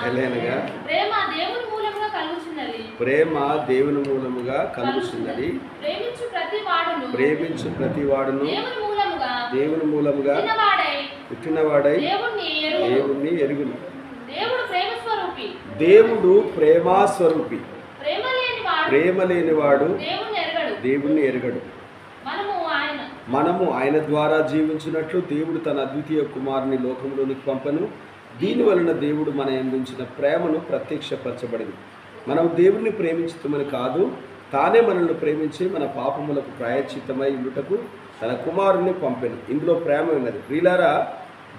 ఎలాగనగా ప్రేమ దేవుని మూలముగా కలుగుచున్నది. ప్రేమ దేవుని మూలముగా కలుగుచున్నది. ప్రేమించు ప్రతి వాడును దేవుని మూలముగా పుట్టినవాడై దేవుణ్ణి ఎరుగును. దేవుడు ప్రేమా స్వరూపి. ప్రేమ లేనివాడు దేవుణ్ణి ఎరగడు. మనము ఆయన ద్వారా జీవించినట్లు దేవుడు తన అద్వితీయ కుమారుని లోకంలోనికి పంపను. దీని వలన దేవుడు మన యందుంచిన ప్రేమను ప్రత్యక్షపరచబడింది. మనం దేవుణ్ణి ప్రేమించుతామని కాదు, తానే మనల్ని ప్రేమించి మన పాపములకు ప్రాయశ్చిత్తమై ఉండుటకు తన కుమారుని పంపెను. ఇందులో ప్రేమ ఉన్నది. ప్రియులారా,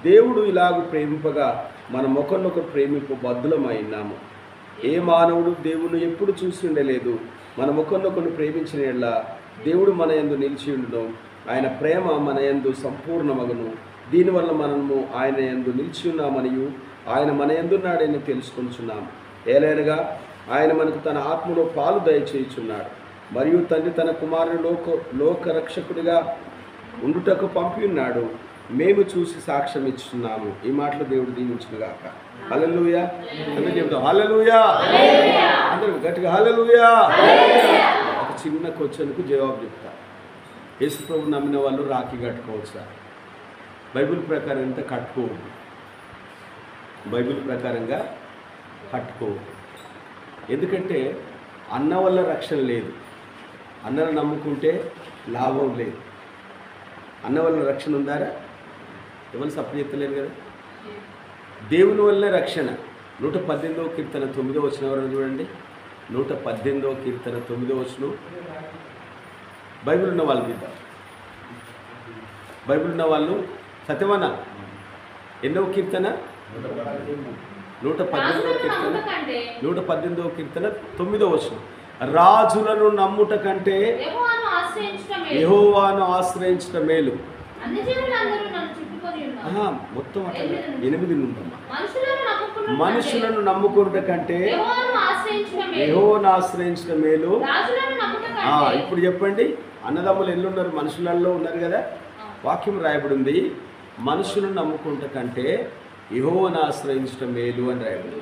దేవుడు ఇలాగూ ప్రేమింపగా మనం ఒకరినొకరు ప్రేమింపు బద్ధులమైనాము. ఏ మానవుడు దేవుణ్ణి ఎప్పుడు చూసి ఉండలేదు. మనం ఒకరినొకరు ప్రేమించిన యెడల దేవుడు మన యందు నిలిచి ఉండును. ఆయన ప్రేమ మన యందు సంపూర్ణమగును. దీనివల్ల మనము ఆయన యందు నిలిచి ఉన్నామనియు ఆయన మన యందున్నాడని తెలుసుకొంచున్నాము. ఏలైనగా ఆయన మనకు తన ఆత్మలో పాలు దయచేయుచున్నాడు. మరియు తండ్రి తన కుమారుని లోకరక్షకుడిగా ఉండుటకు పంపి ఉన్నాడు. మేము చూసి సాక్ష్యం ఇస్తున్నాము. ఈ మాటలు దేవుడు దీవించునుగాక. హల్లెలూయా. అందరూ చెప్తాం హల్లెలూయా. అందరూ గట్టిగా హల్లెలూయా. ఒక చిన్న క్వశ్చన్కు జవాబు చెప్తా. యేసు ప్రభు నమ్మిన వాళ్ళు రాఖీ కట్టుకోవచ్చా? బైబిల్ ప్రకారం ఎంత కట్టుకోవద్దు. బైబిల్ ప్రకారంగా కట్టుకోవద్దు. ఎందుకంటే అన్న వల్ల రక్షణ లేదు. అన్నను నమ్ముకుంటే లాభం లేదు. అన్న వల్ల రక్షణ ఉందారా? ఎవరు సప్పు చెప్తలేరు కదా. దేవుని వల్లే రక్షణ. 118వ కీర్తన 9వ వచనం ఎవరైనా చూడండి. 118వ కీర్తన 9వ వచనం. బైబిల్ ఉన్న వాళ్ళు తీద్దాం. బైబిల్ ఉన్న వాళ్ళు సత్యమన్న ఎన్నవ కీర్తన? 118వ కీర్తన 118వ కీర్తన 9వ వచనం. రాజులను నమ్ముట కంటే యెహోవాను ఆశ్రయించడం మేలు. మొత్తం అట్లా 8 నుండమ్మా. మనుషులను నమ్ముకున్నట కంటే యెహోవాను ఆశ్రయించడం మేలు. ఇప్పుడు చెప్పండి, అన్నదమ్ములు ఎల్లున్నారు? మనుషులలో ఉన్నారు కదా. వాక్యం రాయబడి ఉంది, మనుషులను నమ్ముకుంట కంటే యెహోవాను ఆశ్రయించడం మేలు అని రాయబడి.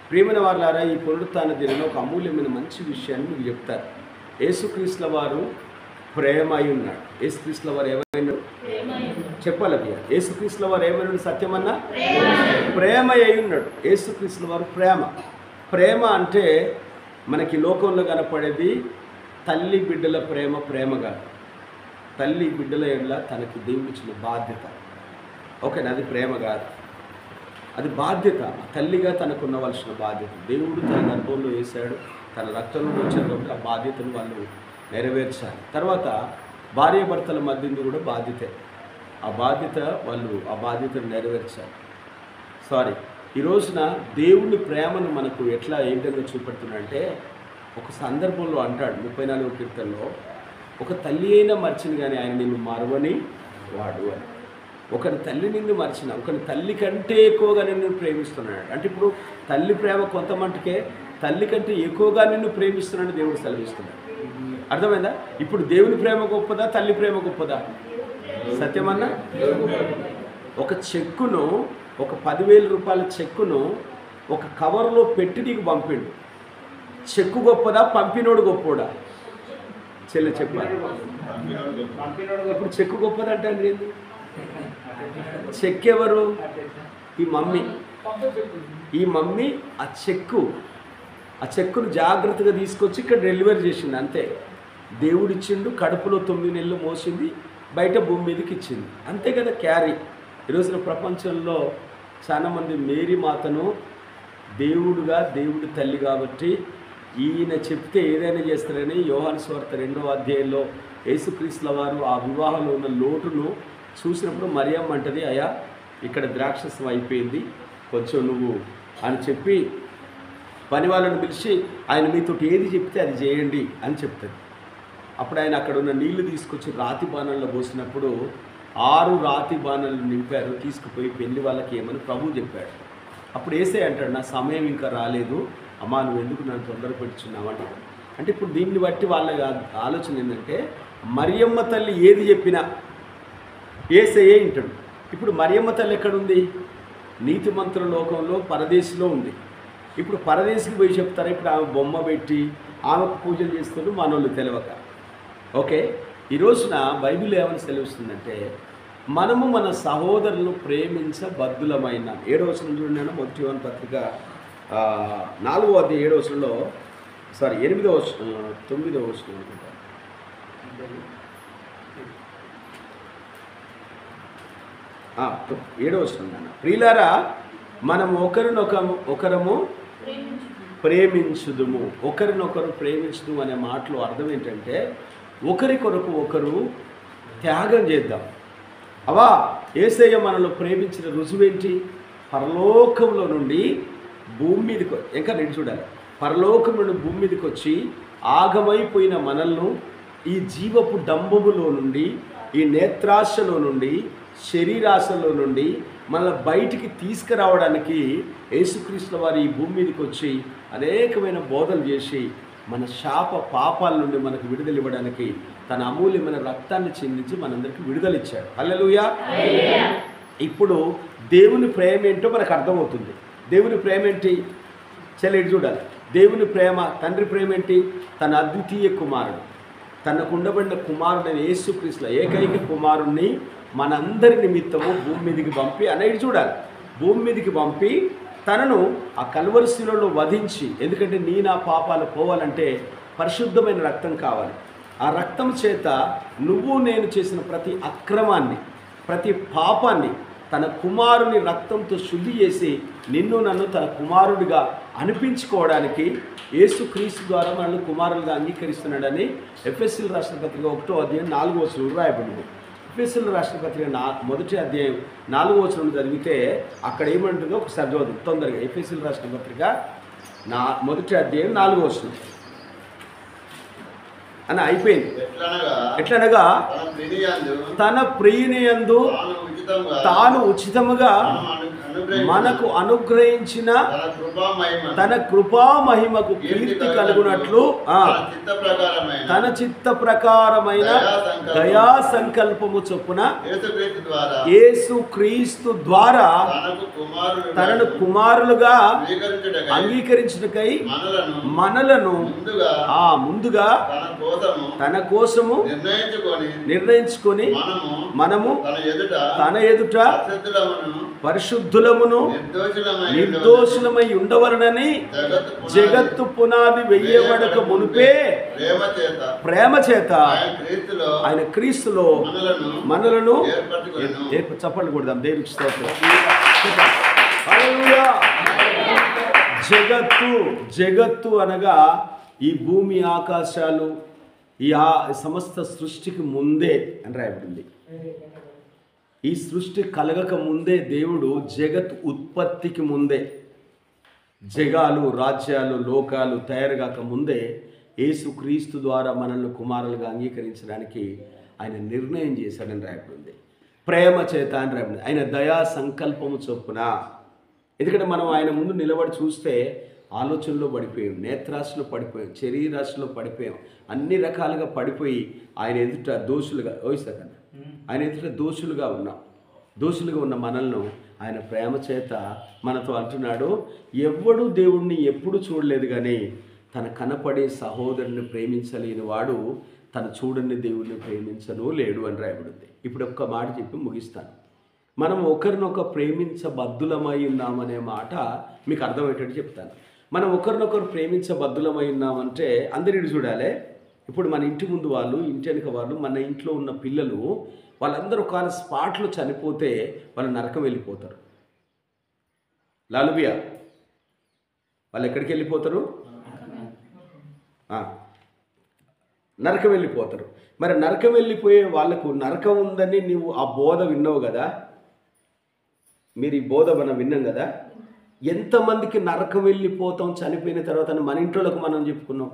ప్రియమైన వారులారా, ఈ పునరుత్థాన దినంలో ఒక అమూల్యమైన మంచి విషయాన్ని మీకు చెప్తారు. యేసుక్రీస్తుల వారు ప్రేమ అయి ఉన్నాడు. యేసుక్రీస్తుల వారు ఏమైనా చెప్పాలి అయ్యా. యేసుక్రీస్తుల వారు ఏమైనా సత్యమన్నా ప్రేమ అయి ఉన్నాడు. యేసుక్రీస్తుల వారు ప్రేమ. ప్రేమ అంటే మనకి లోకంలో కనపడేది తల్లి బిడ్డల ప్రేమ. ప్రేమ కాదు. తల్లి బిడ్డల ఎడల తనకి దేవుడిచ్చిన బాధ్యత. ఓకేనా? అది ప్రేమ కాదు, అది బాధ్యత. తల్లిగా తనకు ఉండవలసిన బాధ్యత. దేవుడు తన గర్భంలో వేశాడు, తన రక్తంలో వచ్చాడు కాబట్టి ఆ బాధ్యతను వాళ్ళు నెరవేర్చాలి. తర్వాత భార్యాభర్తల మధ్య కూడా బాధ్యతే. ఆ బాధ్యతను నెరవేర్చాలి. ఈ రోజున దేవుని ప్రేమను మనకు ఎట్లా ఏంటంటే చూపెడుతున్నాడంటే, ఒక సందర్భంలో అంటాడు 34వ కీర్తనలో, ఒక తల్లి అయినా మర్చిన కానీ ఆయన నిన్ను మరవని వాడు అని. ఒకరి తల్లి నిన్ను మర్చిన, ఒకరి తల్లి కంటే ఎక్కువగా నిన్ను ప్రేమిస్తున్నాడు. అంటే ఇప్పుడు తల్లి ప్రేమ కొంత మట్టుకే, తల్లి కంటే ఎక్కువగా నిన్ను ప్రేమిస్తున్నాడు దేవుడు సెలవిస్తున్నాడు. అర్థమైందా? ఇప్పుడు దేవుని ప్రేమ గొప్పదా, తల్లి ప్రేమ గొప్పదా? సత్యమన్నా? ఒక చెక్కును, ఒక 10,000 రూపాయల చెక్కును ఒక కవర్లో పెట్టి నీకు పంపిండు. చెక్కు గొప్పదా, పంపినోడు గొప్పోడా? చెల్లె చెప్పాలి. ఇప్పుడు చెక్కు గొప్పదంటే ఏంది? చెక్ ఎవరు? ఈ మమ్మీ. ఈ మమ్మీ ఆ చెక్కును జాగ్రత్తగా తీసుకొచ్చి ఇక్కడ డెలివరీ చేసింది. అంతే. దేవుడిచ్చిండు, కడుపులో 9 నెలలు మోసింది, బయట భూమి మీదకి ఇచ్చింది. అంతే కదా క్యారీ. ఈరోజున ప్రపంచంలో చాలామంది మేరీ మాతను దేవుడి తల్లి కాబట్టి ఈయన చెప్తే ఏదైనా చేస్తారని యోహాను సువార్త 2వ అధ్యాయంలో యేసుక్రీస్తుల వారు ఆ వివాహంలో ఉన్న లోటును చూసినప్పుడు మరియమ్మ అంటది, అయ్యా ఇక్కడ ద్రాక్షసం అయిపోయింది, కొంచెం నువ్వు అని చెప్పి పని వాళ్ళని పిలిచి ఆయన మీతో ఏది చెప్తే అది చేయండి అని చెప్తుంది. అప్పుడు ఆయన అక్కడ ఉన్న నీళ్లు తీసుకొచ్చి రాతి బాణంలో పోసినప్పుడు 6 రాతి బాణాలు నింపారు, తీసుకుపోయి పెళ్లి వాళ్ళకి ఏమని ప్రభువు చెప్పాడు. అప్పుడు యేసే అంటాడు, నా సమయం ఇంకా రాలేదు అమ్మా, నువ్వు ఎందుకు నన్ను తొందర పెట్టుచున్నావు అంటే ఇప్పుడు దీన్ని బట్టి వాళ్ళ ఆలోచన ఏంటంటే, మరియమ్మ తల్లి ఏది చెప్పినా యేసయ్యే వింటాడు. ఇప్పుడు మరియమ్మ తల్లి ఎక్కడుంది? నీతిమంతుల లోకంలో పరదేశిలో ఉంది. ఇప్పుడు పరదేశికి పోయి చెప్తారా? ఇప్పుడు ఆమె బొమ్మ పెట్టి ఆమెకు పూజలు చేస్తున్నారు మనోళ్ళు తెలియక. ఓకే, ఈ రోజున బైబిల్ ఏమని సెలవిస్తుందంటే మనము మన సహోదరులను ప్రేమించబద్ధులమైన 7వ వచనం చూడండి. మొదటి యోహాను పత్రిక 4వ అధ్యాయం 7వ వచనంలో 8వ వచనం 9వ వచనం అనుకుంటా. 7వ వచనం నాన్న. ప్రియులారా, మనం ఒకరము ప్రేమించుదుము. ఒకరినొకరు ప్రేమించుదు అనే మాటలో అర్థం ఏంటంటే ఒకరి కొరకు ఒకరు త్యాగం చేద్దాం. అవా యేసయ్య మనలో ప్రేమించిన రుజువేంటి? పరలోకంలో నుండి భూమి మీదకి ఇంకా నేను చూడాలి. పరలోకం నుండి భూమి మీదకి వచ్చి ఆగమైపోయిన మనల్ని ఈ జీవపు డంబములో నుండి, ఈ నేత్రాశలో నుండి, శరీరాశలో నుండి మనల్ని బయటికి తీసుకురావడానికి యేసుక్రీస్తుల వారు ఈ భూమి మీదకి వచ్చి అనేకమైన బోధలు చేసి మన శాప పాపాల నుండి మనకు విడుదల ఇవ్వడానికి తన అమూల్యమైన రక్తాన్ని చిందించి మనందరికీ విడుదలిచ్చాడు. హల్లెలూయా. ఇప్పుడు దేవుని ప్రేమ ఏంటో మనకు అర్థమవుతుంది. దేవుని ప్రేమ ఏంటి? చెల్లిడి చూడాలి. దేవుని ప్రేమ, తండ్రి ప్రేమ ఏంటి? తన అద్వితీయ కుమారుడు, తనకు ఉండబడిన కుమారుడైన యేసుక్రీస్తుల ఏకైక కుమారుణ్ణి మనందరి నిమిత్తము భూమి మీదకి పంపి అనేది చూడాలి. భూమి మీదకి పంపి తనను ఆ కల్వరి శిలువలో వధించి, ఎందుకంటే నా పాపాలు పోవాలంటే పరిశుద్ధమైన రక్తం కావాలి. ఆ రక్తం చేత నువ్వు నేను చేసిన ప్రతి అక్రమాన్ని, ప్రతి పాపాన్ని తన కుమారుని రక్తంతో శుద్ధి చేసి నిన్ను నన్ను తన కుమారుడిగా అనిపించుకోవడానికి యేసుక్రీస్తు ద్వారా మనల్ని కుమారులుగా అంగీకరిస్తున్నాడని ఎఫెసీయులకు రాసిన పత్రిక 1వ అధ్యాయం 4వ వచనంలో రాయబడింది. ఎఫెసీయులకు రాసిన పత్రిక 1వ అధ్యాయం 4వ వచనం చదివితే అక్కడ ఏమంటుందో ఒకసారి చదువు తొందరగా. ఎఫెసీయులకు రాసిన పత్రిక 1వ అధ్యాయం 4వ వచనం అని అయిపోయింది. ఎట్లనగా తన ప్రియునియందు తాను ఉచితముగా మనకు అనుగ్రహించిన తన కృపా మహిమకు కీర్తి కలుగునట్లు తన చిత్త ప్రకారమైన దయా సంకల్పము చొప్పున యేసుక్రీస్తు ద్వారా తనను కుమారులుగా అంగీకరించుటకై మనలను ముందుగా తన కోసము నిర్ణయించుకొని మనము తన ఎదుట పరిశుద్ధులమును నిర్దోషులమై ఉండవలనని జగత్తు పునాది వెయ్యబడక మునిపే ప్రేమ చేత ఆయన క్రీస్తులో మనలను చప్పట్లు కొడదాం. దేవునికి స్తోత్రం. హల్లెలూయా. జగత్తు అనగా ఈ భూమి ఆకాశాలు ఈ సమస్త సృష్టికి ముందే అని రాయబడింది. ఈ సృష్టి కలగక ముందే దేవుడు జగత్ ఉత్పత్తికి ముందే, జగాలు రాజ్యాలు లోకాలు తయారు కాక ముందే యేసుక్రీస్తు ద్వారా మనల్ని కుమారులుగా అంగీకరించడానికి ఆయన నిర్ణయం చేశాడని రాయబడింది. ప్రేమ చేత అని రాయబడింది. ఆయన దయా సంకల్పము చొప్పున. ఎందుకంటే మనం ఆయన ముందు నిలబడి చూస్తే ఆలోచనలో పడిపోయాం, నేత్రాశలో పడిపోయాం, శరీరాశలో పడిపోయాం, అన్ని రకాలుగా పడిపోయి ఆయన ఎదుట దోషులుగా ఆయన ఎదుట దోషులుగా ఉన్న మనల్ని ఆయన ప్రేమ చేత మనతో అంటున్నాడు, ఎవ్వడు దేవుణ్ణి ఎప్పుడు చూడలేదు కానీ తన కనపడే సహోదరుని ప్రేమించలేని వాడు తన చూడని దేవుణ్ణి ప్రేమించను లేడు అని రాయబడింది. ఇప్పుడు ఒక్క మాట చెప్పి ముగిస్తాను. మనం ఒకరినొకరు ప్రేమించబద్ధులమై ఉన్నామనే మాట మీకు అర్థమయ్యేటట్టు చెప్తాను. మనం ఒకరినొకరు ప్రేమించబద్ధులమై ఉన్నామంటే అందరిని చూడాలి. ఇప్పుడు మన ఇంటి ముందు వాళ్ళు, ఇంటి వెనుక వాళ్ళు, మన ఇంట్లో ఉన్న పిల్లలు వాళ్ళందరూ ఒక స్పాట్లో చనిపోతే వాళ్ళు నరకం వెళ్ళిపోతారు. లాలుబియా వాళ్ళు ఎక్కడికి వెళ్ళిపోతారు? నరకం వెళ్ళిపోతారు. మరి నరకం వెళ్ళిపోయే వాళ్ళకు నరకం ఉందని నీవు ఆ బోధ విన్నావు కదా, మీరు ఈ బోధ మనం విన్నాం కదా. ఎంతమందికి నరకం వెళ్ళిపోతాం చనిపోయిన తర్వాత మన ఇంట్లోకి మనం చెప్పుకున్నాం?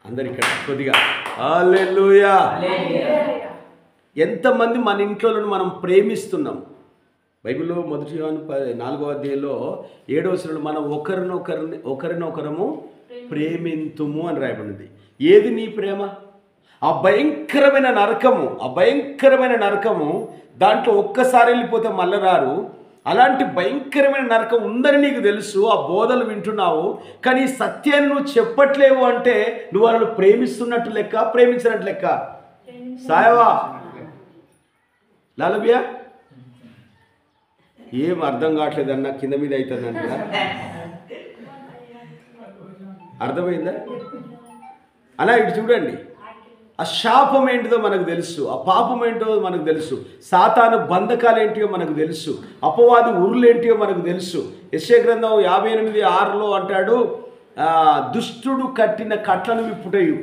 అందరు ఇక్కడ కొద్దిగా హల్లెలూయా. ఎంతమంది మన ఇంట్లో మనం ప్రేమిస్తున్నాం? బైబిల్లో 1 యోహాను 4వ అధ్యాయంలో 7వ వచనంలో మనం ఒకరినొకరము ప్రేమింతుము అని రాయబడింది. ఏది నీ ప్రేమ? ఆ భయంకరమైన నరకము దాంట్లో ఒక్కసారి వెళ్ళిపోతే మళ్ళీ రారు. అలాంటి భయంకరమైన నరకం ఉందని నీకు తెలుసు, ఆ బోధలు వింటున్నావు, కానీ ఈ సత్యాన్ని నువ్వు చెప్పట్లేవు అంటే నువ్వు వాళ్ళను ప్రేమిస్తున్నట్టు లెక్క, ప్రేమించినట్టు లెక్క. సాయవా లాలబియా ఏం అర్థం కావట్లేదన్నా, కింద మీద అవుతుందంట. అర్థమైందా? అలా ఇటు చూడండి, ఆ శాపం ఏంటిదో మనకు తెలుసు, ఆ పాపం ఏంటో మనకు తెలుసు, సాతాను బంధకాలు ఏంటియో మనకు తెలుసు, అపవాది ఉరులు ఏంటియో మనకు తెలుసు. యెషయా గ్రంథం 58:6 అంటాడు, దుష్టుడు కట్టిన కట్లను విప్పుటయు,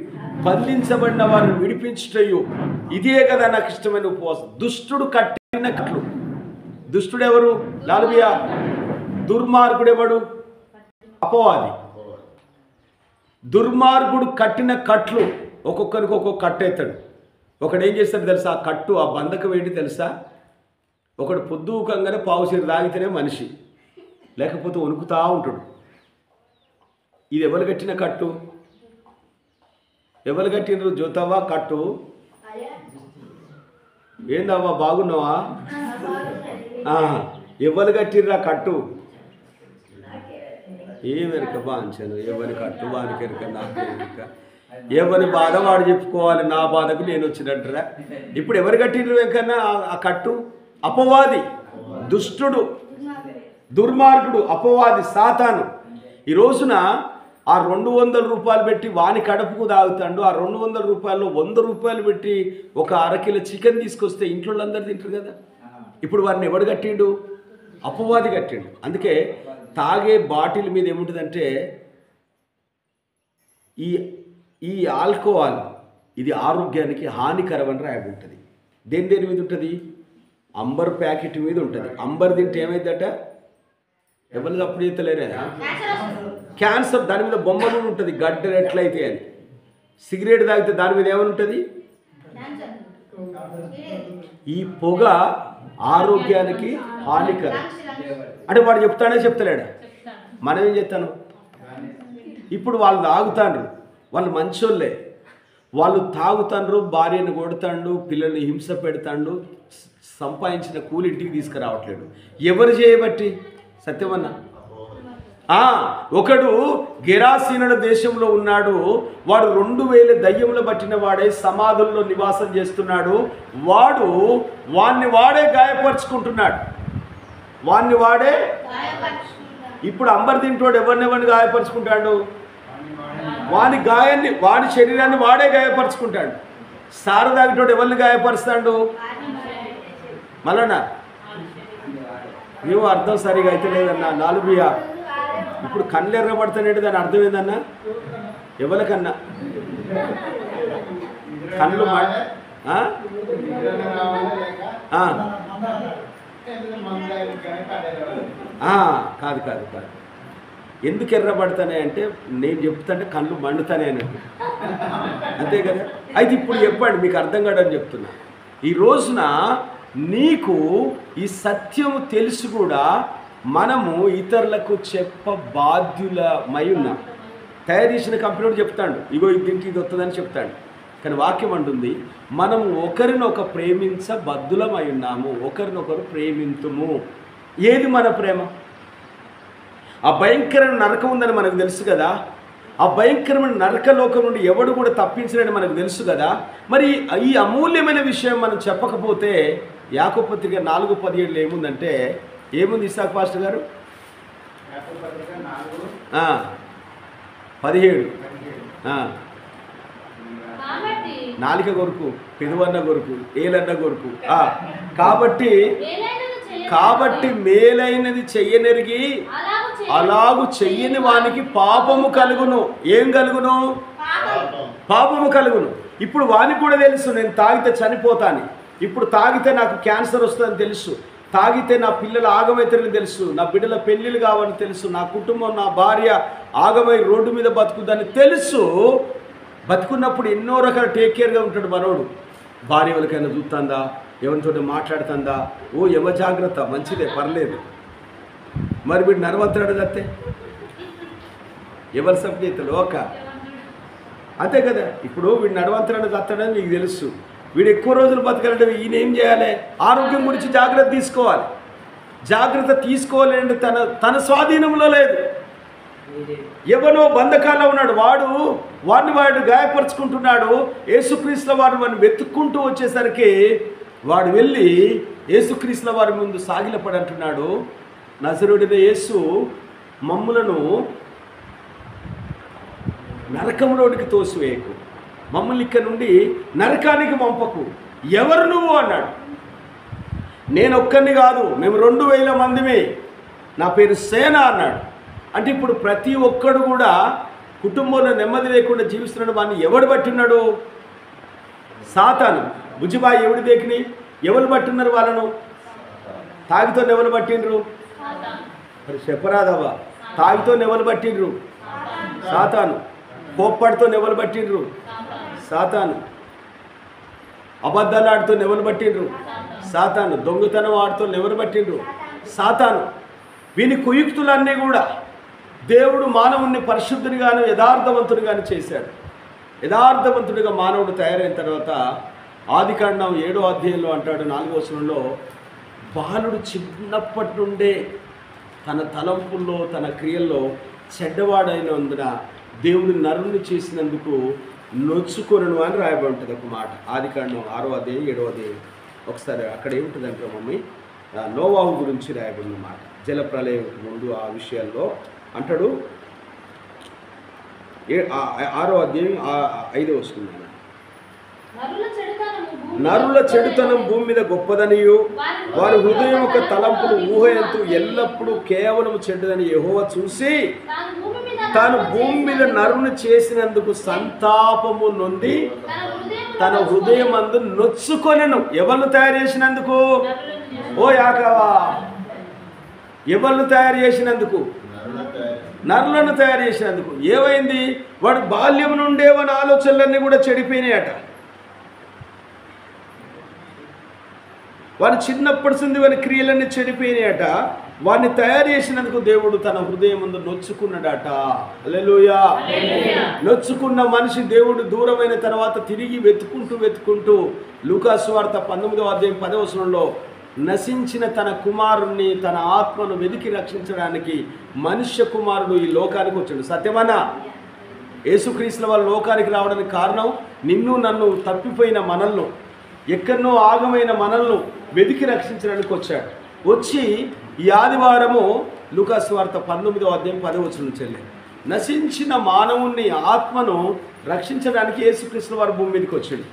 బంధించబడిన వారిని విడిపించుటయు, ఇదే కదా నాకు ఇష్టమైన ఉపవాసం. దుష్టుడు కట్టిన కట్లు. దుష్టుడు ఎవరు? లాలబియా. దుర్మార్గుడు ఎవడు? అపవాది. దుర్మార్గుడు కట్టిన కట్లు, ఒక్కొక్కరికి ఒక్కొక్క కట్టు ఎత్తాడు. ఒకడు ఏం చేస్తాడు తెలుసా? ఆ కట్టు, ఆ బంధకం ఏంటి తెలుసా? ఒకడు పొద్దుకంగానే పావుసేరు తాగితేనే మనిషి, లేకపోతే వణుకుతా ఉంటాడు. ఇది ఎవరు కట్టిన కట్టు? ఎవరు కట్టినరు? జ్యోతవ్వా కట్టు ఏందవ్వా, బాగున్నావా? ఎవరు కట్టిర్రా కట్టు? ఏమెరక బాంచను, ఎవరి కట్టు వానికి ఎరక, నాకు ఎరక. ఎవరి బాధ వాడు చెప్పుకోవాలి, నా బాధకు నేను వచ్చినట్టురా. ఇప్పుడు ఎవరు కట్టిర్రు వెంకన్నా ఆ కట్టు? అపవాది, దుష్టుడు, దుర్మార్గుడు, అపవాది, సాతాను. ఈ రోజున ఆ 200 రూపాయలు పెట్టి వాని కడుపుకు తాగుతాడు. ఆ 200 రూపాయల్లో 100 రూపాయలు పెట్టి ఒక అరకిలో చికెన్ తీసుకొస్తే ఇంట్లో అందరు తింటారు కదా. ఇప్పుడు వారిని ఎవడు కట్టిండు? అపవాది కట్టిండు. అందుకే తాగే బాటిల్ మీద ఏముంటుందంటే, ఈ ఆల్కహాల్ ఇది ఆరోగ్యానికి హానికరమని రాయబడి ఉంటుంది. దేని మీద ఉంటుంది? అంబర్ ప్యాకెట్ మీద ఉంటుంది. అంబర్ తింటే ఏమైందట? ఎవరు అప్పుడు చేస్తలేరా? క్యాన్సర్. దాని మీద బొమ్మ కూడా ఉంటుంది, గడ్డలు ఎట్లయితే అని. సిగరెట్ తాగితే దాని మీద ఏమని ఉంటుంది? ఈ పొగ ఆరోగ్యానికి హానికరం. అంటే వాడు చెప్తాడే చెప్తలేడా? మనం ఏం చెప్తాను? ఇప్పుడు వాళ్ళు తాగుతాండ్రు, వాళ్ళు మంచోళ్ళే, వాళ్ళు తాగుతాండ్రు, భార్యను కొడతాండు, పిల్లల్ని హింస పెడతాండు, సంపాదించిన కూలి ఇంటికి తీసుకురావట్లేడు. ఎవరు చేయబట్టి? సత్యమన్నా. ఒకడు గెరాసీనుల దేశంలో ఉన్నాడు. వాడు 2000 దయ్యములు పట్టిన వాడే సమాధుల్లో నివాసం చేస్తున్నాడు. వాడిని వాడే గాయపరుచుకుంటున్నాడు. ఇప్పుడు అంబర్ తింటోడు ఎవరిని గాయపరుచుకుంటాడు? వాడి శరీరాన్ని వాడే గాయపరుచుకుంటాడు. సారు తాగిటోడు ఎవరిని గాయపరుస్తాడు? మళ్ళా నువ్వు అర్థం సరిగా అయితే లేదన్నా. నాలుగుయా ఇప్పుడు కళ్ళు ఎర్రబడతానేది దాని అర్థం ఏందన్నా? ఎవరికన్నా కళ్ళు కాదు. ఎందుకు ఎర్రబడతానే అంటే, నేను చెప్తాంటే కళ్ళు మండుతానే అన్నట్టు, అంతే కదా. అయితే ఇప్పుడు చెప్పండి, మీకు అర్థం కాడని చెప్తున్నా. ఈ రోజున నీకు ఈ సత్యము తెలిసి కూడా మనము ఇతరులకు చెప్ప బాధ్యులమై ఉన్నాం. తయారు చేసిన కంపెనీ చెప్తాడు, ఇగో దీనికి ఇది వస్తుందని చెప్తాడు. కానీ వాక్యం అంటుంది, మనము ఒకరినొక ప్రేమించబద్ధులమై ఉన్నాము, ఒకరినొకరు ప్రేమింతుము. ఏది మన ప్రేమ? ఆ భయంకరమైన నరకం ఉందని మనకు తెలుసు కదా. ఆ భయంకరమైన నరకలోకం నుండి ఎవడు కూడా తప్పించలేని మనకు తెలుసు కదా. మరి ఈ అమూల్యమైన విషయం మనం చెప్పకపోతే, యాకోబు పత్రిక 4:17 ఏముందంటే, ఏముంది ఇస్సాక్ పాస్టర్ గారు? 17 నాలిక కొరకు, పెదవన్న కొరకు, ఏలన్న కొరకు. కాబట్టి మేలైనది చెయ్యనెరిగి అలాగు చెయ్యని వానికి పాపము కలుగును. ఏం కలుగును? పాపము కలుగును. ఇప్పుడు వానికి కూడా తెలుసు, నేను తాగితే చనిపోతాను, ఇప్పుడు తాగితే నాకు క్యాన్సర్ వస్తుందని తెలుసు, తాగితే నా పిల్లలు ఆగమవుతారని తెలుసు, నా బిడ్డల పెళ్ళిళ్ళు కావాలని తెలుసు, నా కుటుంబం, నా భార్య ఆగమై రోడ్డు మీద బతుకుదని తెలుసు. బతుకున్నప్పుడు ఎన్నో రకాల టేక్ కేర్గా ఉంటాడు మనోడు. భార్య ఎవరికైనా చూస్తుందా, ఎవరితో మాట్లాడుతుందా, ఓ యమ జాగ్రత్త, మంచిదే, పర్లేదు. మరి వీడు నరవత్తాడు కత్తే ఎవరి సభ్యతలు ఒక అంతే కదా. ఇప్పుడు వీడు నడవంతరాన్ని తత్తడని నీకు తెలుసు, వీడు ఎక్కువ రోజులు బతకాలంటే ఈయన ఏం చేయాలి? ఆరోగ్యం గురించి జాగ్రత్త తీసుకోవాలి. జాగ్రత్త తీసుకోవాలంటే తన స్వాధీనంలో లేదు. ఎవనో బంధకాల్లో ఉన్నాడు, వాడు గాయపరుచుకుంటున్నాడు. యేసుక్రీస్తుల వారిని వెతుక్కుంటూ వచ్చేసరికి వాడు వెళ్ళి యేసుక్రీస్తుల వారి ముందు సాగిలపడి అంటున్నాడు, నజరుడైన యేసు, మమ్ములను నరకంలోనికి తోసివేయకు, మమ్మల్ని ఇక్కడ నుండి నరకానికి పంపకు, ఎవరు నువ్వు అన్నాడు. నేను ఒక్కరిని కాదు, మేము 2000 మందిమే, నా పేరు సేన అన్నాడు. అంటే ఇప్పుడు ప్రతి ఒక్కడు కూడా కుటుంబంలో నెమ్మది లేకుండా జీవిస్తున్నాడు. వాడిని ఎవడు పట్టున్నాడు? సాతాను. బుజ్జిబాయి ఎవడి దేకిని ఎవరు పట్టున్నారు వాళ్ళను? తాగితో ఎవరు పట్టిండ్రు? మరి చెప్పరాదవ్వా, తాగితో ఎవరు పట్టిండ్రు? సాతాను. కోప్పడితో ఎవరు పట్టిండ్రు? సాతాను. అబద్ధాలు ఆడుతూ ఎవరు పట్టిండ్రు? సాతాను. దొంగతనం ఆడుతూ ఎవరు పట్టిండ్రు? సాతాను. వీని కుయుక్తులన్నీ కూడా దేవుడు మానవుణ్ణి పరిశుద్ధునిగాను యథార్థవంతునిగాను చేశాడు. యథార్థవంతుడిగా మానవుడు తయారైన తర్వాత ఆదికాండం 7వ అధ్యాయంలో అంటాడు 4వ వచనంలో, బాలుడు చిన్నప్పటి నుండే తన తలంపుల్లో తన క్రియల్లో చెడ్డవాడైనందున దేవుడు నరుని చేసినందుకు నొచ్చుకొనను అని రాయబడి ఉంటుంది ఒక మాట. ఆదికాండం 6వ అధ్యాయం 7వ అధ్యాయం. ఒకసారి అక్కడ ఏముంటుందంటే మమ్మీ, నోవాహు గురించి రాయబడిన మాట. జలప్రలయం ముందు ఆ విషయాల్లో అంటాడు. 6వ అధ్యాయం 5వ వచనం, నరుల చెడుతనం భూమి మీద గొప్పదనియు వారి హృదయం యొక్క తలంపులు ఊహయంతు ఎల్లప్పుడూ కేవలం చెడ్డదని యెహోవా చూసి తాను భూమి మీద నరుని చేసినందుకు సంతాపము నొంది తన హృదయం అందు నొచ్చుకొనెను. ఎవరు తయారు చేసినందుకు? ఓ యాకవా, ఎవరు తయారు చేసినందుకు? నరులను తయారు చేసినందుకు. ఏమైంది? వాడు బాల్యం నుండే వాడి ఆలోచనలన్నీ కూడా చెడిపోయినాయట. వాడు చిన్నప్పటి నుండి వాడి క్రియలన్నీ చెడిపోయినాయట. వాడిని తయారు చేసినందుకు దేవుడు తన హృదయం ముందు నొచ్చుకున్నాడట. హల్లెలూయా. నొచ్చుకున్న మనిషి దేవుడు దూరమైన తర్వాత తిరిగి వెతుకుంటూ లూకా సువార్త 19వ అధ్యాయం 10వ వచనంలో, నశించిన తన కుమారుణ్ణి తన ఆత్మను వెతికి రక్షించడానికి మనుష్య కుమారుడు ఈ లోకానికి వచ్చాడు. సత్యమనా? యేసుక్రీస్తుల వారు లోకానికి రావడానికి కారణం నిన్ను నన్ను తప్పిపోయిన మనల్ని, ఎక్కడనో ఆగమైన మనల్ని వెతికి రక్షించడానికి వచ్చాడు. వచ్చి ఈ ఆదివారము లూకా సువార్త 19వ అధ్యాయం 10వ వచనం చెల్లి, నశించిన మానవుణ్ణి ఆత్మను రక్షించడానికి యేసుక్రీస్తుల వారు భూమి మీదకి వచ్చాడు.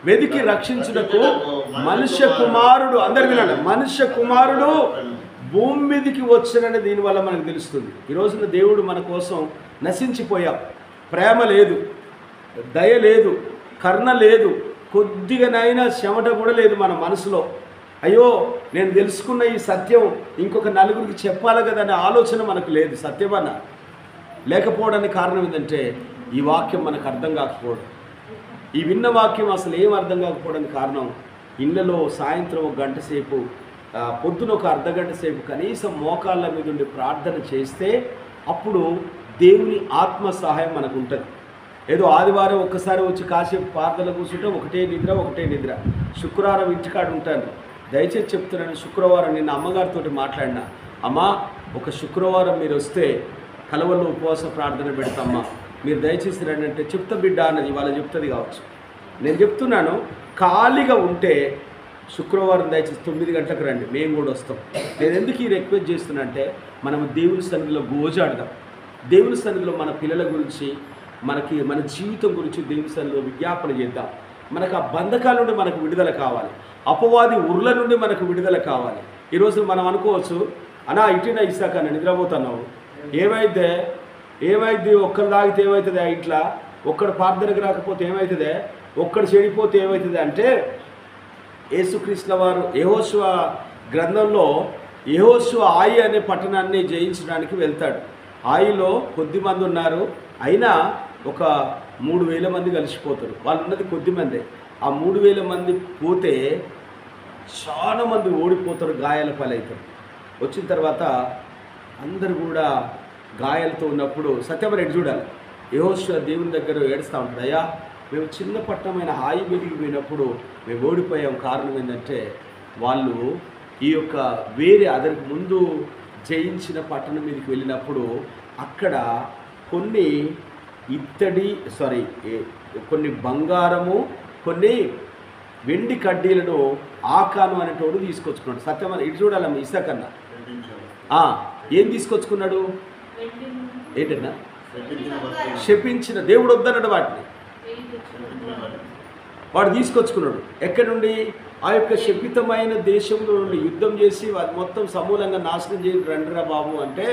వెతికి రక్షించుటకు మనుష్య కుమారుడు, అందరు వినండి, మనుష్య కుమారుడు భూమి మీదకి వచ్చాడని దీనివల్ల మనకు తెలుస్తుంది. ఈ రోజున దేవుడు మన కోసం నశించిపోయాం. ప్రేమ లేదు, దయ లేదు, కరుణ లేదు, కొద్దిగానైనా చెమట కూడా లేదు మన మనసులో. అయ్యో నేను తెలుసుకున్న ఈ సత్యం ఇంకొక నలుగురికి చెప్పాలి కదా అనే ఆలోచన మనకు లేదు. సత్యమన్న లేకపోవడానికి కారణం ఏంటంటే ఈ వాక్యం మనకు అర్థం కాకపోవడం. ఈ విన్న వాక్యం అసలు ఏం అర్థం కాకపోవడానికి కారణం, ఇళ్ళలో సాయంత్రం 1 గంట సేపు, పొద్దున 1 అర్ధగంట సేపు కనీసం మోకాళ్ళ మీద ఉండి ప్రార్థన చేస్తే అప్పుడు దేవుని ఆత్మ సహాయం మనకు ఉంటుంది. ఏదో ఆదివారం ఒక్కసారి వచ్చి కాసేపు ప్రార్థన కూర్చుంటే ఒకటే నిద్ర. శుక్రవారం ఇంటికాడ ఉంటాను. దయచేసి చెప్తున్నాను, శుక్రవారం నిన్న అమ్మగారితో మాట్లాడినా, అమ్మా ఒక శుక్రవారం మీరు వస్తే కలవల్లో ఉపవాస ప్రార్థన పెడతామ్మా, మీరు దయచేసి రండి అంటే, చెప్తా బిడ్డ అన్నది ఇవాళ చెప్తుంది కావచ్చు. నేను చెప్తున్నాను, ఖాళీగా ఉంటే శుక్రవారం దయచేసి 9 గంటలకు రండి, మేము కూడా వస్తాం. నేను ఎందుకు ఈ రిక్వెస్ట్ చేస్తున్నా అంటే, మనం దేవుని సన్నిధిలో గోజాడదాం. దేవుని సన్నిధిలో మన పిల్లల గురించి, మన జీవితం గురించి దేవుని సన్నిధిలో విజ్ఞాపన చేద్దాం. మనకు ఆ బంధకాల నుండి మనకు విడుదల కావాలి, అపవాది ఉర్ల నుండి మనకు విడుదల కావాలి. ఈరోజు మనం అనుకోవచ్చు, అన్నా ఇటున ఇసాక నేను నిద్రపోతున్నావు, ఏమైంది ఒక్కరు తాగితే ఏమవుతుంది, ఇట్లా ఒక్కడు ప్రార్థనకు రాకపోతే ఏమవుతుంది, ఒక్కడు చెడిపోతే ఏమవుతుంది అంటే, యేసుక్రీస్తుల వారు యెహోషువ గ్రంథంలో యెహోషువ ఆయి అనే పట్టణాన్ని జయించడానికి వెళ్తాడు. ఆయిలో కొద్దిమంది ఉన్నారు, అయినా ఒక 3000 మంది కలిసిపోతారు. వాళ్ళు ఉన్నది కొద్దిమందే. ఆ 3000 మంది పోతే చాలా మంది ఓడిపోతారు, గాయాల పాలవుతారు. వచ్చిన తర్వాత అందరు కూడా గాయాలతో ఉన్నప్పుడు సత్యమరెడ్డి చూడాలి, యెహోషువ దేవుని దగ్గర ఏడుస్తూ ఉంటాడు, అయ్యా మేము చిన్న పట్టణమైన హాయి మీదికి పోయినప్పుడు మేము ఓడిపోయాం. కారణం ఏంటంటే వాళ్ళు ఈ యొక్క వేరే అదరికి ముందు జయించిన పట్టణం మీదకి వెళ్ళినప్పుడు అక్కడ కొన్ని కొన్ని బంగారము కొన్ని వెండి కడ్డీలను ఆకాను అనేటోడు తీసుకొచ్చుకున్నాడు. సత్యమైన ఇటు చూడాలమ్మ ఇసాకన్నా ఏం తీసుకొచ్చుకున్నాడు ఏంటన్నా? శపించిన దేవుడు వద్దన్నాడు వాటిని, వాడు తీసుకొచ్చుకున్నాడు. ఎక్కడి నుండి? ఆ యొక్క శపితమైన దేశంలో నుండి యుద్ధం చేసి అది మొత్తం సమూలంగా నాశనం చేసి రండిరా బాబు అంటే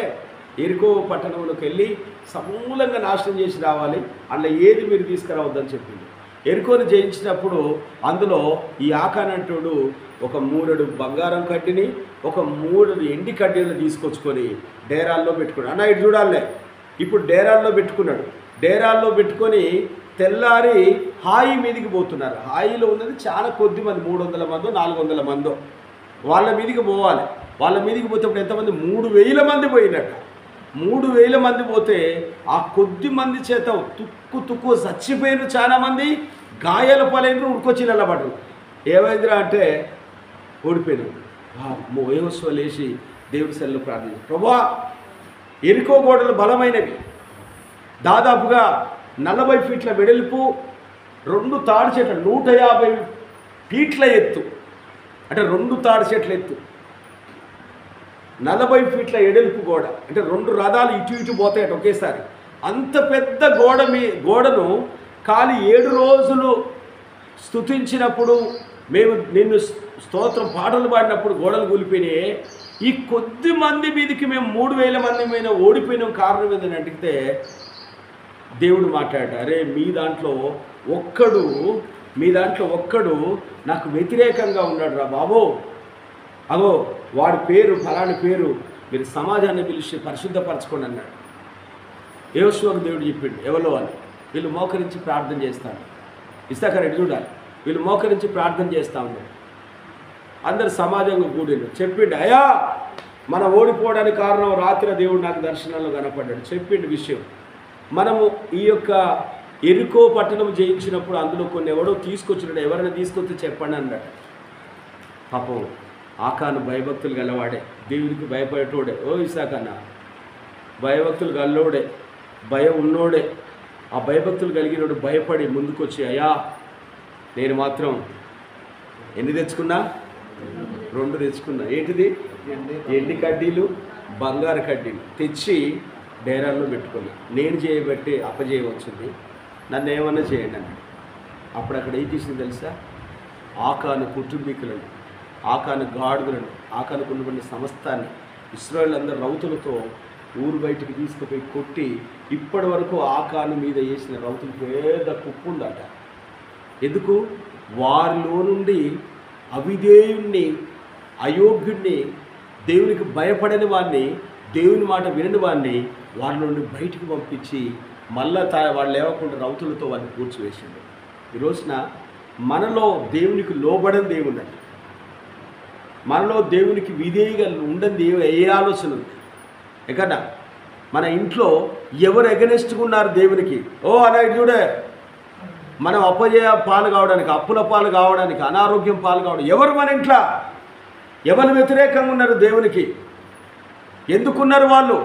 ఎరికో పట్టణంలోకి వెళ్ళి సమూలంగా నాశనం చేసి రావాలి, అందులో ఏది మీరు తీసుకురావద్దని చెప్పింది. ఎరుకోని జయించినప్పుడు అందులో ఈ ఆకానంటుడు ఒక 3 బంగారం కడ్డిని ఒక 3 ఎండి కడ్డీలను తీసుకొచ్చుకొని డేరాల్లో పెట్టుకున్నాడు. అన్న ఇటు చూడాలే, ఇప్పుడు డేరాల్లో పెట్టుకున్నాడు. డేరాల్లో పెట్టుకొని తెల్లారి హాయి మీదికి పోతున్నారు. హాయిలో ఉన్నది చాలా కొద్ది మంది, 300 మందో 400 మందో. వాళ్ళ మీదికి పోవాలి. వాళ్ళ మీదికి పోతే ఇప్పుడు ఎంతమంది? 3000 మంది పోయినట్టు. 3000 మంది పోతే ఆ కొద్ది మంది చేత తుక్కు చచ్చిపోయిన చాలా మంది, గాయాల పాలైన ఉడుకొచ్చి నిలబడరు. ఏమైందిరా అంటే ఓడిపోయినారు. యెహోషువ లేచి దేవుడి సెల్లో ప్రార్థించారు, ప్రభువా ఎరికో గోడలు బలమైనవి, దాదాపుగా 40 ఫీట్ల వెడల్పు, 2 తాడి చెట్ల 150 ఫీట్ల ఎత్తు, అంటే 2 తాడి చెట్ల ఎత్తు, 40 ఫీట్ల ఎడల్పు గోడ, అంటే 2 రథాలు ఇటు ఇటు పోతాయట ఒకేసారి. అంత పెద్ద గోడను ఖాళీ 7 రోజులు స్తుతించినప్పుడు, మేము నిన్ను స్తోత్రం పాటలు పాడినప్పుడు గోడలు కూలిపోయినాయి. ఈ కొద్ది మంది మీదకి మేము 3000 మంది మీద ఓడిపోయినాం. కారణం ఏంటని అడిగితే దేవుడు మాట్లాడాడు, అరే మీ దాంట్లో ఒక్కడు నాకు వ్యతిరేకంగా ఉన్నాడు రా బాబో, అగో వాడి పేరు ఫలాని పేరు, మీరు సమాజాన్ని పిలిచి పరిశుద్ధపరచుకోండి అన్నాడు. యెహోషువకు దేవుడు చెప్పిండు ఎవరో అని, వీళ్ళు మోకరించి ప్రార్థన చేస్తాను. ఇస్తాకరెడ్డి చూడాలి, వీళ్ళు మోకరించి ప్రార్థన చేస్తూ ఉన్నారు. అందరు సమాజంగా కూడిండు. చెప్పిండు, అయ్యా మనం ఓడిపోవడానికి కారణం రాత్రి దేవుడు నాకు దర్శనంలో కనపడ్డాడు. చెప్పిండు విషయం. మనము ఈ యొక్క ఎరికో పట్టణం జయించినప్పుడు అందులో కొన్ని ఎవడో తీసుకొచ్చినాడు, ఎవరైనా తీసుకొచ్చి చెప్పండి అన్నాడు. పాపం ఆకాను భయభక్తులు గలవాడే, దేవునికి భయపడేటోడే. ఓ ఇసాకన్నా భయభక్తులు గల్లోడే, భయం ఉన్నోడే. ఆ భయభక్తులు కలిగినోడు భయపడి ముందుకొచ్చి, అయ్యా నేను మాత్రం ఎన్ని తెచ్చుకున్నా? 2 తెచ్చుకున్నా. ఏంటిది? ఎండి కడ్డీలు బంగారు కడ్డీలు తెచ్చి డేరాల్లో పెట్టుకున్నా. నేను చేయబట్టి అప్పజేయవచ్చుంది, నన్ను ఏమన్నా చేయండి అన్నాడు. అప్పుడు అక్కడ ఏం చేసింది తెలుసా? ఆకాను కుటుంబీకులను, ఆకాను గాడుగులను, ఆకానుకు ఉన్నటువంటి సమస్తాన్ని ఇశ్రాయేలు అందరూ రౌతులతో ఊరు బయటికి తీసుకుపోయి కొట్టి, ఇప్పటి వరకు ఆకాను మీద వేసిన రౌతులు పెద్ద కుప్పు ఉందట. ఎందుకు? వారిలో నుండి అవిధేయుణ్ణి, అయోగ్యుణ్ణి, దేవునికి భయపడని వాడిని, దేవుని మాట వినని వాడిని వారి నుండి బయటికి పంపించి మళ్ళా వాళ్ళు లేవకుండా రౌతులతో వారిని కూర్చివేసిండు. ఈ రోజున మనలో దేవునికి లోబడని దేవుడు, మనలో దేవునికి విధేయగా ఉండని ఏ ఆలోచన ఉంది? ఎక్కడ మన ఇంట్లో ఎవరు ఎగనెస్ట్గా ఉన్నారు దేవునికి? ఓ అలా చూడే, మనం అపజయ పాలు కావడానికి, అప్పుల పాలు కావడానికి, అనారోగ్యం పాలు కావడం ఎవరు? మన ఇంట్లో ఎవరు వ్యతిరేకంగా ఉన్నారు దేవునికి? ఎందుకున్నారు వాళ్ళు?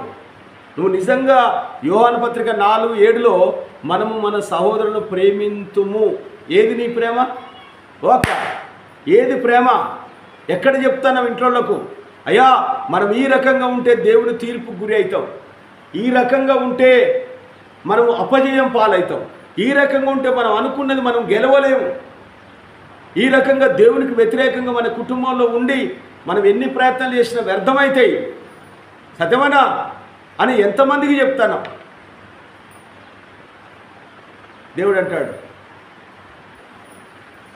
నువ్వు నిజంగా యోహాను పత్రిక 4:7లో మనము మన సహోదరులను ప్రేమింతుము. ఏది నీ ప్రేమ? ఏది ప్రేమ? ఎక్కడ చెప్తాను ఇంట్లోలకు? అయ్యా మనం ఈ రకంగా ఉంటే దేవుని తీర్పుకు గురి అవుతాం, ఈ రకంగా ఉంటే మనం అపజయం పాలవుతాం, ఈ రకంగా ఉంటే మనం అనుకున్నది మనం గెలవలేము, ఈ రకంగా దేవునికి వ్యతిరేకంగా మన కుటుంబంలో ఉండి మనం ఎన్ని ప్రయత్నాలు చేసినా వ్యర్థమవుతాయి. సత్యమనా అని ఎంతమందికి చెప్తాను? దేవుడు అంటాడు,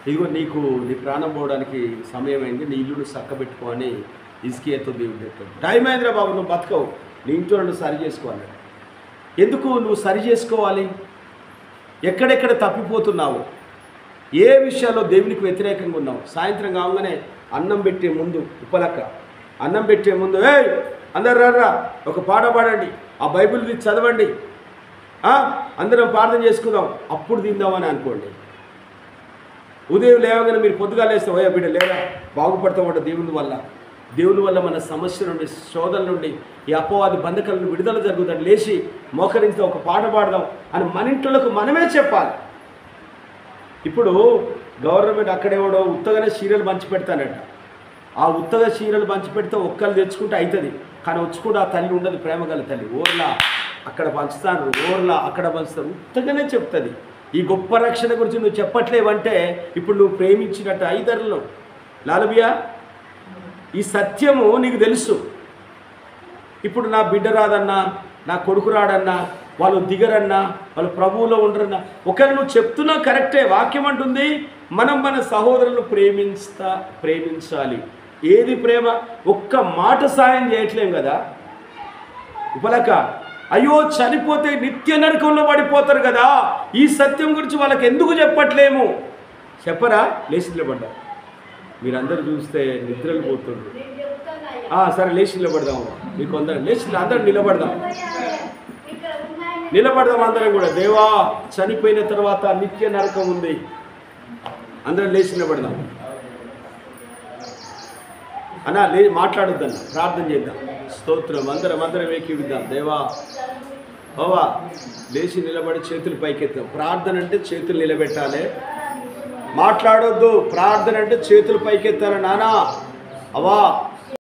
ఇదిగో నీ ప్రాణం పోవడానికి సమయమైంది, నీ ఇల్లును చక్కబెట్టుకో అని హిజ్కియాతో దేవుడు చెప్పాడు. టైం అయిందిరా బాబు, నువ్వు బతకవు, నీ ఇంట్లో నువ్వు సరి చేసుకోవాలి. ఎందుకు నువ్వు సరి చేసుకోవాలి? ఎక్కడెక్కడ తప్పిపోతున్నావు? ఏ విషయాల్లో దేవునికి వ్యతిరేకంగా ఉన్నావు? సాయంత్రం కాగానే అన్నం పెట్టే ముందు ఉపలక్క, అన్నం పెట్టే ముందు అందరు రా ఒక పాట పాడండి, ఆ బైబిల్ చదవండి, అందరం ప్రార్థన చేసుకుందాం అప్పుడు తిందామని అనుకోండి. ఉదయం లేవగానే మీరు పొద్దుగా లేస్తే ఓయా బిడ్డ లేరా బాగుపడతామంట దేవుని వల్ల మన సమస్య నుండి శోధన నుండి ఈ అపవాది బంధకాల నుండి విడుదల జరుగుతుంది. లేచి మోకరించి ఒక పాట పాడదాం అని మన ఇంట్లోకి మనమే చెప్పాలి. ఇప్పుడు గవర్నమెంట్ అక్కడేవాడో ఉత్తగానే చీరలు పంచి పెడతానట. ఆ ఉత్తగా చీరలు పంచి పెడితే ఒక్కళ్ళు తెచ్చుకుంటే అవుతుంది, కానీ వచ్చుకుంటే ఆ తల్లి ఉండదు, ప్రేమ గల తల్లి. ఓర్లా అక్కడ పంచుతారు, ఓర్లా అక్కడ పంచుతారు, ఉత్తగానే చెప్తుంది. ఈ గొప్ప రక్షణ గురించి నువ్వు చెప్పట్లేవంటే ఇప్పుడు నువ్వు ప్రేమించినట్టు ఐదర్లో లాలబియా ఈ సత్యము నీకు తెలుసు. ఇప్పుడు నా బిడ్డ రాదన్నా, నా కొడుకు రాడన్నా, వాళ్ళు దిగరన్నా, వాళ్ళు ప్రభువులో ఉండరన్నా, ఒకవేళ నువ్వు చెప్తున్నా కరెక్టే. వాక్యం అంటుంది మనం మన సహోదరులను ప్రేమించాలి. ఏది ప్రేమ? ఒక్క మాట సాయం చేయట్లేం కదా. ఉపలక అయ్యో చనిపోతే నిత్య నరకంలో పడిపోతారు కదా, ఈ సత్యం గురించి వాళ్ళకి ఎందుకు చెప్పట్లేము? చెప్పరా? లేచి నిలబడ్డా. మీరందరూ చూస్తే నిద్రలు పోతుండ్రు. సరే లేచి నిలబడదాం. మీకు అందరం లేచి అందరం నిలబడదాం అందరం కూడా. దేవా చనిపోయిన తర్వాత నిత్య నరకం ఉంది, అందరం లేచి నిలబడదాం అన్నా. మాట్లాడొద్దన్న, ప్రార్థన చేద్దాం. స్తోత్రం. అందరం ఏకీవిద్దాం. దేవా ఓవా లేచి నిలబడి చేతులు పైకెత్తాం. ప్రార్థన అంటే చేతులు నిలబెట్టాలి, మాట్లాడొద్దు. ప్రార్థన అంటే చేతులు పైకెత్తాలి. నానా అవా